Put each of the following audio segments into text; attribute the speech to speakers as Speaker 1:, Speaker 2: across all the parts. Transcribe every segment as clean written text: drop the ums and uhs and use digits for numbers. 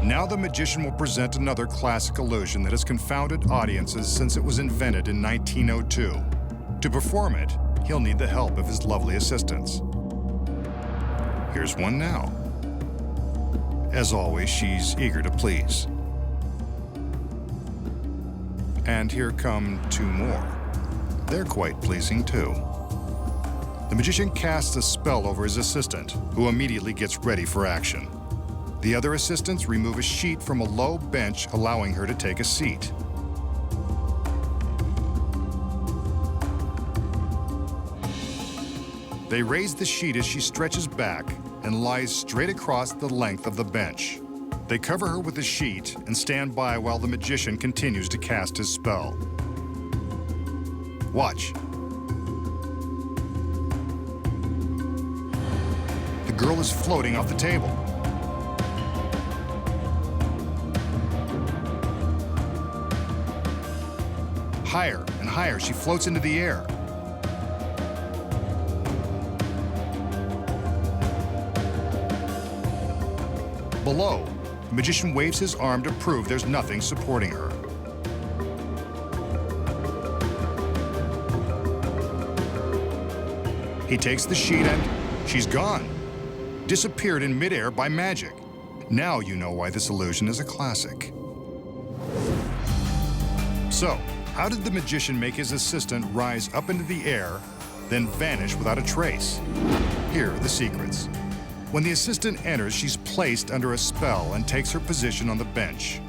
Speaker 1: Now the magician will present another classic illusion that has confounded audiences since it was invented in 1902. To perform it, he'll need the help of his lovely assistants. Here's one now. As always, she's eager to please. And here come two more. They're quite pleasing too. The magician casts a spell over his assistant, who immediately gets ready for action. The other assistants remove a sheet from a low bench, allowing her to take a seat. They raise the sheet as she stretches back and lies straight across the length of the bench. They cover her with the sheet and stand by while the magician continues to cast his spell. Watch. The girl is floating off the table. Higher and higher, she floats into the air. Below, the magician waves his arm to prove there's nothing supporting her. He takes the sheet and she's gone. Disappeared in midair by magic. Now you know why this illusion is a classic. So, how did the magician make his assistant rise up into the air, then vanish without a trace? Here are the secrets. When the assistant enters, she's placed under a spell and takes her position on the bench.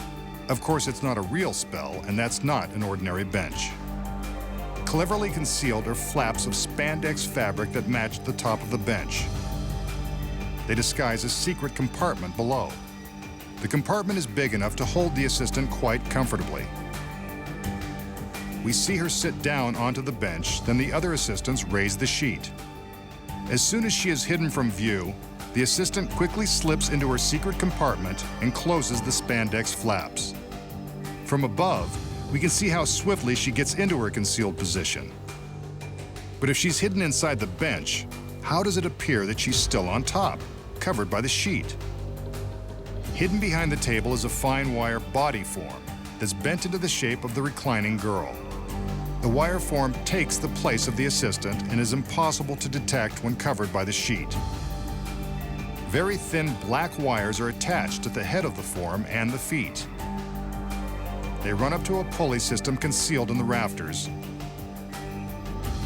Speaker 1: Of course, it's not a real spell, and that's not an ordinary bench. Cleverly concealed are flaps of spandex fabric that match the top of the bench. They disguise a secret compartment below. The compartment is big enough to hold the assistant quite comfortably. We see her sit down onto the bench, then the other assistants raise the sheet. As soon as she is hidden from view, the assistant quickly slips into her secret compartment and closes the spandex flaps. From above, we can see how swiftly she gets into her concealed position. But if she's hidden inside the bench, how does it appear that she's still on top, covered by the sheet? Hidden behind the table is a fine wire body form that's bent into the shape of the reclining girl. The wire form takes the place of the assistant and is impossible to detect when covered by the sheet. Very thin black wires are attached at the head of the form and the feet. They run up to a pulley system concealed in the rafters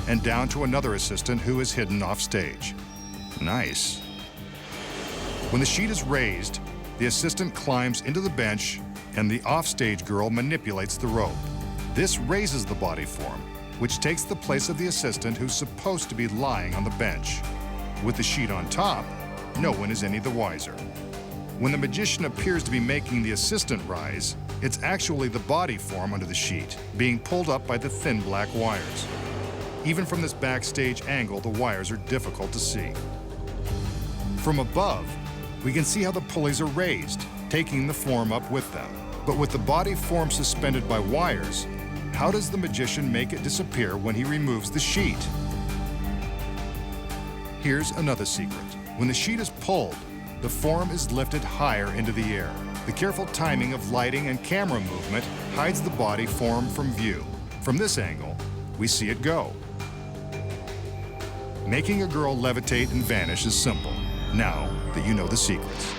Speaker 1: and down to another assistant who is hidden off stage. Nice. When the sheet is raised, the assistant climbs into the bench and the offstage girl manipulates the rope. This raises the body form, which takes the place of the assistant who's supposed to be lying on the bench. With the sheet on top, no one is any the wiser. When the magician appears to be making the assistant rise, it's actually the body form under the sheet, being pulled up by the thin black wires. Even from this backstage angle, the wires are difficult to see. From above, we can see how the pulleys are raised, taking the form up with them. But with the body form suspended by wires, how does the magician make it disappear when he removes the sheet? Here's another secret. When the sheet is pulled, the form is lifted higher into the air. The careful timing of lighting and camera movement hides the body form from view. From this angle, we see it go. Making a girl levitate and vanish is simple, now that you know the secrets.